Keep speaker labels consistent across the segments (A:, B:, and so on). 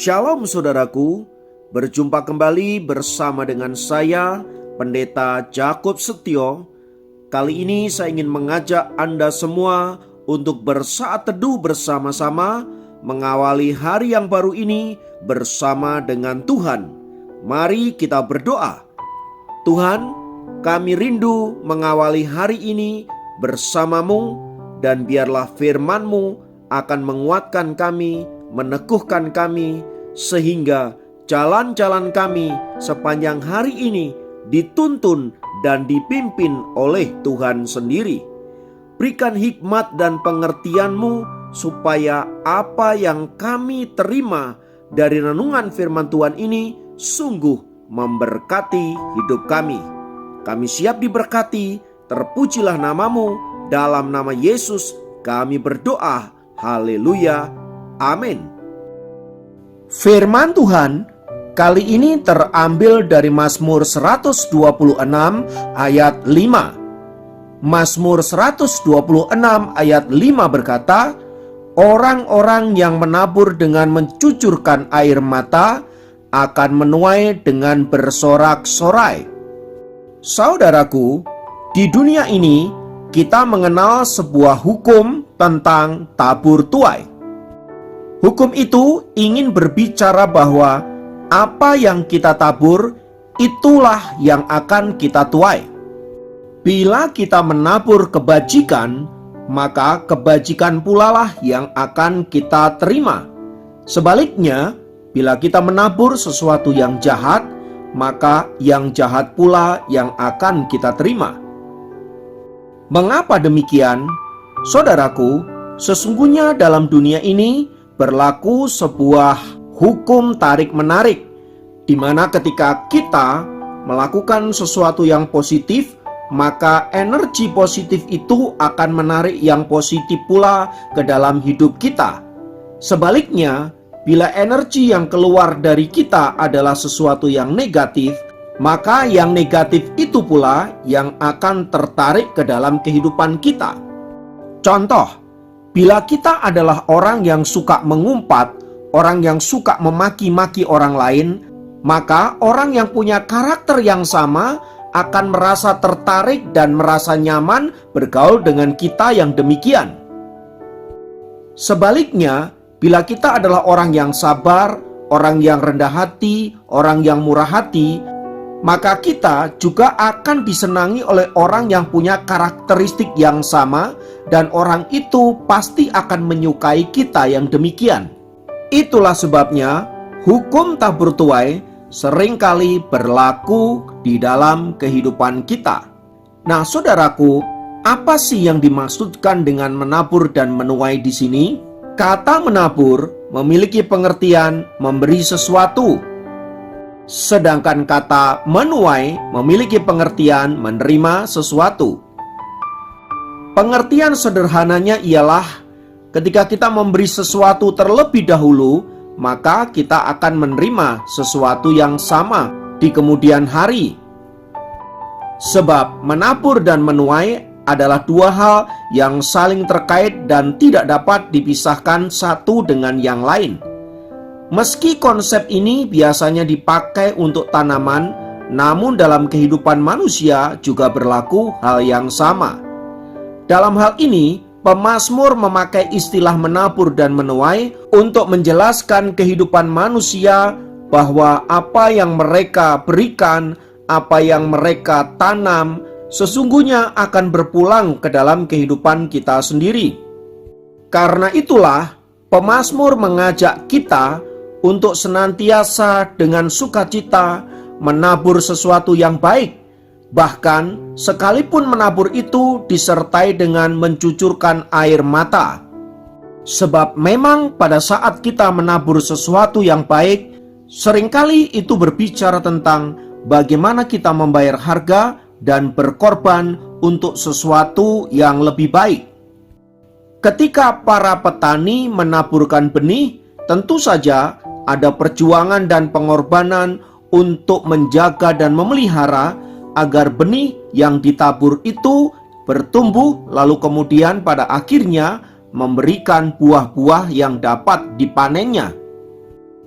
A: Shalom saudaraku, berjumpa kembali bersama dengan saya, Pendeta Jakob Setio. Kali ini saya ingin mengajak Anda semua untuk bersaat teduh bersama-sama, mengawali hari yang baru ini bersama dengan Tuhan. Mari kita berdoa. Tuhan, kami rindu mengawali hari ini bersamamu, dan biarlah firman-Mu akan menguatkan kami, meneguhkan kami, sehingga jalan-jalan kami sepanjang hari ini dituntun dan dipimpin oleh Tuhan sendiri. Berikan hikmat dan pengertian-Mu supaya apa yang kami terima dari renungan firman Tuhan ini sungguh memberkati hidup kami. Kami siap diberkati, terpujilah nama-Mu, dalam nama Yesus kami berdoa. Haleluya. Amin. Firman Tuhan kali ini terambil dari Mazmur 126 ayat 5. Mazmur 126 ayat 5 berkata, "Orang-orang yang menabur dengan mencucurkan air mata akan menuai dengan bersorak-sorai." Saudaraku, di dunia ini kita mengenal sebuah hukum tentang tabur tuai. Hukum itu ingin berbicara bahwa apa yang kita tabur, itulah yang akan kita tuai. Bila kita menabur kebajikan, maka kebajikan pula lah yang akan kita terima. Sebaliknya, bila kita menabur sesuatu yang jahat, maka yang jahat pula yang akan kita terima. Mengapa demikian? Saudaraku, sesungguhnya dalam dunia ini berlaku sebuah hukum tarik-menarik, di mana ketika kita melakukan sesuatu yang positif, maka energi positif itu akan menarik yang positif pula ke dalam hidup kita. Sebaliknya, bila energi yang keluar dari kita adalah sesuatu yang negatif, maka yang negatif itu pula yang akan tertarik ke dalam kehidupan kita. Contoh, bila kita adalah orang yang suka mengumpat, orang yang suka memaki-maki orang lain, maka orang yang punya karakter yang sama akan merasa tertarik dan merasa nyaman bergaul dengan kita yang demikian. Sebaliknya, bila kita adalah orang yang sabar, orang yang rendah hati, orang yang murah hati, maka kita juga akan disenangi oleh orang yang punya karakteristik yang sama, dan orang itu pasti akan menyukai kita yang demikian. Itulah sebabnya hukum tabur tuai seringkali berlaku di dalam kehidupan kita. Nah, saudaraku, apa sih yang dimaksudkan dengan menabur dan menuai di sini? Kata menabur memiliki pengertian memberi sesuatu, sedangkan kata menuai memiliki pengertian menerima sesuatu. Pengertian sederhananya ialah ketika kita memberi sesuatu terlebih dahulu, maka kita akan menerima sesuatu yang sama di kemudian hari. Sebab menabur dan menuai adalah dua hal yang saling terkait dan tidak dapat dipisahkan satu dengan yang lain. Meski konsep ini biasanya dipakai untuk tanaman, namun dalam kehidupan manusia juga berlaku hal yang sama. Dalam hal ini, pemazmur memakai istilah menabur dan menuai untuk menjelaskan kehidupan manusia bahwa apa yang mereka berikan, apa yang mereka tanam, sesungguhnya akan berpulang ke dalam kehidupan kita sendiri. Karena itulah, pemazmur mengajak kita untuk senantiasa dengan sukacita menabur sesuatu yang baik, bahkan sekalipun menabur itu disertai dengan mencucurkan air mata. Sebab memang pada saat kita menabur sesuatu yang baik, seringkali itu berbicara tentang bagaimana kita membayar harga dan berkorban untuk sesuatu yang lebih baik. Ketika para petani menaburkan benih, tentu saja ada perjuangan dan pengorbanan untuk menjaga dan memelihara agar benih yang ditabur itu bertumbuh, lalu kemudian pada akhirnya memberikan buah-buah yang dapat dipanennya.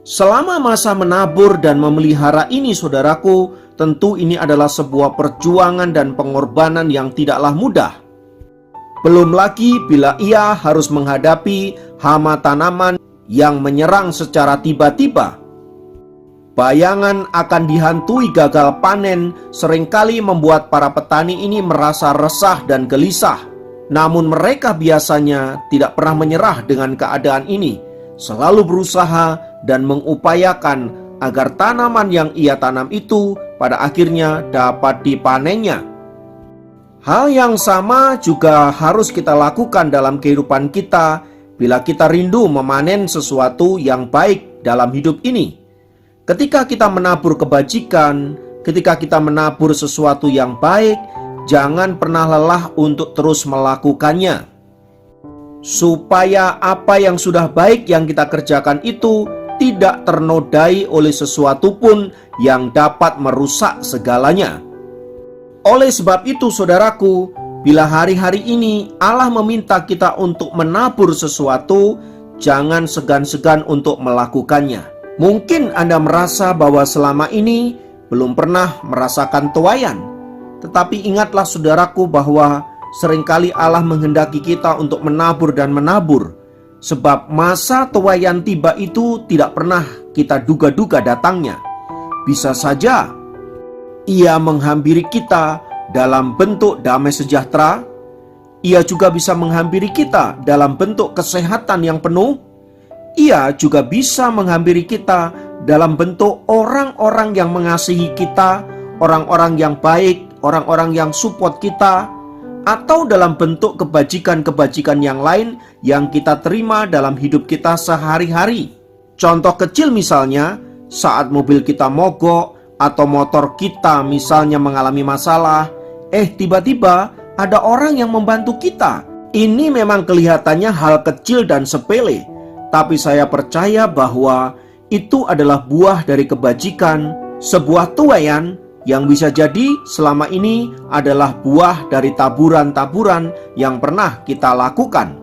A: Selama masa menabur dan memelihara ini, saudaraku, tentu ini adalah sebuah perjuangan dan pengorbanan yang tidaklah mudah. Belum lagi bila ia harus menghadapi hama tanaman yang menyerang secara tiba-tiba. Bayangan akan dihantui gagal panen seringkali membuat para petani ini merasa resah dan gelisah. Namun mereka biasanya tidak pernah menyerah dengan keadaan ini, selalu berusaha dan mengupayakan agar tanaman yang ia tanam itu pada akhirnya dapat dipanennya. Hal yang sama juga harus kita lakukan dalam kehidupan kita bila kita rindu memanen sesuatu yang baik dalam hidup ini. Ketika kita menabur kebajikan, ketika kita menabur sesuatu yang baik, jangan pernah lelah untuk terus melakukannya. Supaya apa yang sudah baik yang kita kerjakan itu tidak ternodai oleh sesuatu pun yang dapat merusak segalanya. Oleh sebab itu, saudaraku, bila hari-hari ini Allah meminta kita untuk menabur sesuatu, jangan segan-segan untuk melakukannya. Mungkin Anda merasa bahwa selama ini belum pernah merasakan tuaian. Tetapi ingatlah saudaraku bahwa seringkali Allah menghendaki kita untuk menabur dan menabur. Sebab masa tuaian tiba itu tidak pernah kita duga-duga datangnya. Bisa saja Ia menghampiri kita dalam bentuk damai sejahtera. Ia juga bisa menghampiri kita dalam bentuk kesehatan yang penuh. Ia juga bisa menghampiri kita dalam bentuk orang-orang yang mengasihi kita, orang-orang yang baik, orang-orang yang support kita, atau dalam bentuk kebajikan-kebajikan yang lain yang kita terima dalam hidup kita sehari-hari. Contoh kecil misalnya, saat mobil kita mogok atau motor kita misalnya mengalami masalah, tiba-tiba ada orang yang membantu kita. Ini memang kelihatannya hal kecil dan sepele, tapi saya percaya bahwa itu adalah buah dari kebajikan, sebuah tuaian yang bisa jadi selama ini adalah buah dari taburan-taburan yang pernah kita lakukan.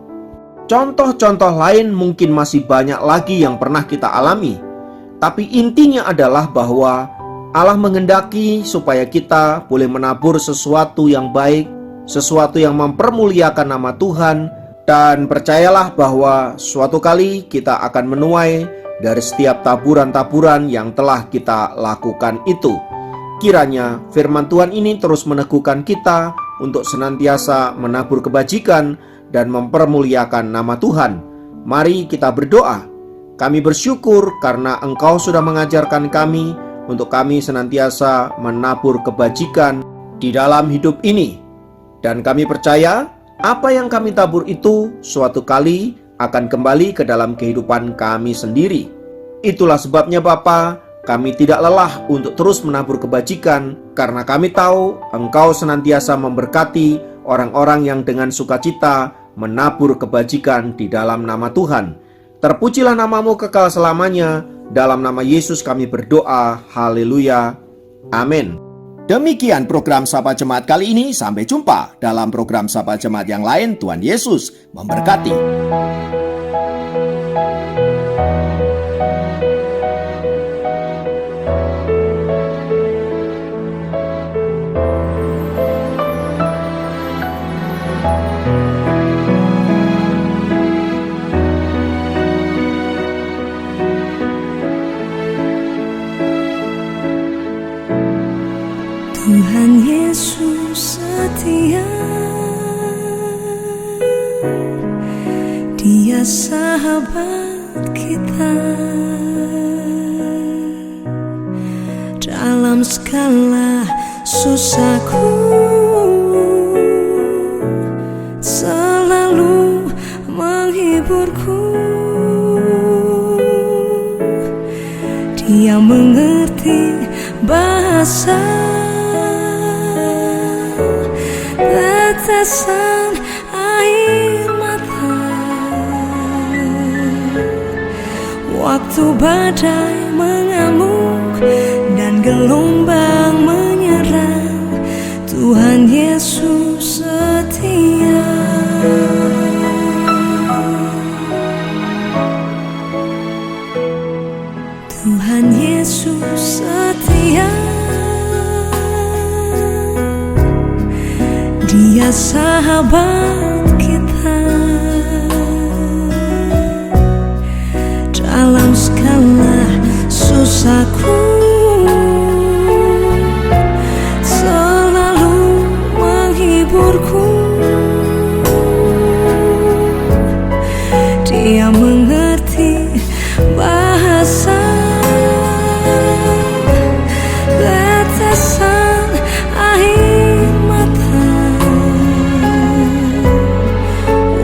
A: Contoh-contoh lain mungkin masih banyak lagi yang pernah kita alami. Tapi intinya adalah bahwa Allah menghendaki supaya kita boleh menabur sesuatu yang baik, sesuatu yang mempermuliakan nama Tuhan. Dan percayalah bahwa suatu kali kita akan menuai dari setiap taburan-taburan yang telah kita lakukan itu. Kiranya firman Tuhan ini terus meneguhkan kita untuk senantiasa menabur kebajikan dan mempermuliakan nama Tuhan. Mari kita berdoa. Kami bersyukur karena Engkau sudah mengajarkan kami untuk kami senantiasa menabur kebajikan di dalam hidup ini. Dan kami percaya apa yang kami tabur itu suatu kali akan kembali ke dalam kehidupan kami sendiri. Itulah sebabnya Bapa, kami tidak lelah untuk terus menabur kebajikan, karena kami tahu Engkau senantiasa memberkati orang-orang yang dengan sukacita menabur kebajikan di dalam nama Tuhan. Terpujilah namamu kekal selamanya. Dalam nama Yesus kami berdoa. Haleluya. Amin. Demikian program Sapa Jemaat kali ini. Sampai jumpa dalam program Sapa Jemaat yang lain. Tuhan Yesus memberkati.
B: Tuhan Yesus setia, Dia sahabat kita. Dalam segala susahku selalu menghiburku. Dia mengerti bahasa tetesan air mata waktu badai mengamuk dan gelombang menyerang. Tuhan Yesus setia. sahabat kita dalam segala susahku, selalu menghiburku. Dia mengerti bahasa tetesan air mata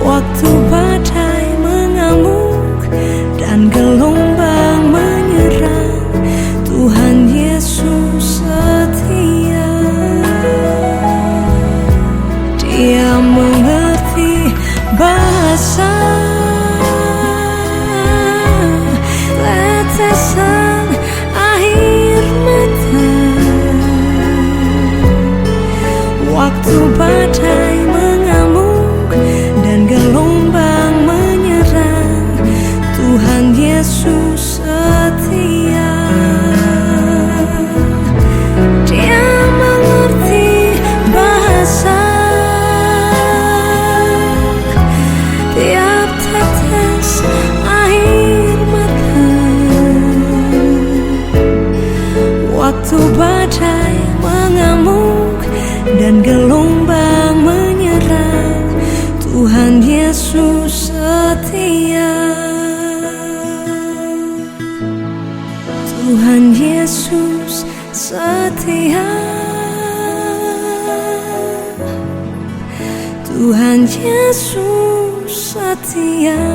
B: waktu badai mengamuk dan gelombang menyerang. Tuhan Yesus setia. Dia mengerti bahasa tetesan air mata waktu badai mengamuk dan gelombang menyerang. Tuhan Yesus setia. Dia mengerti bahasa tiap tetes air mata waktu badai mengamuk dan gelombang menyerang. Tuhan Yesus setia. Tuhan Yesus setia. Tuhan Yesus setia.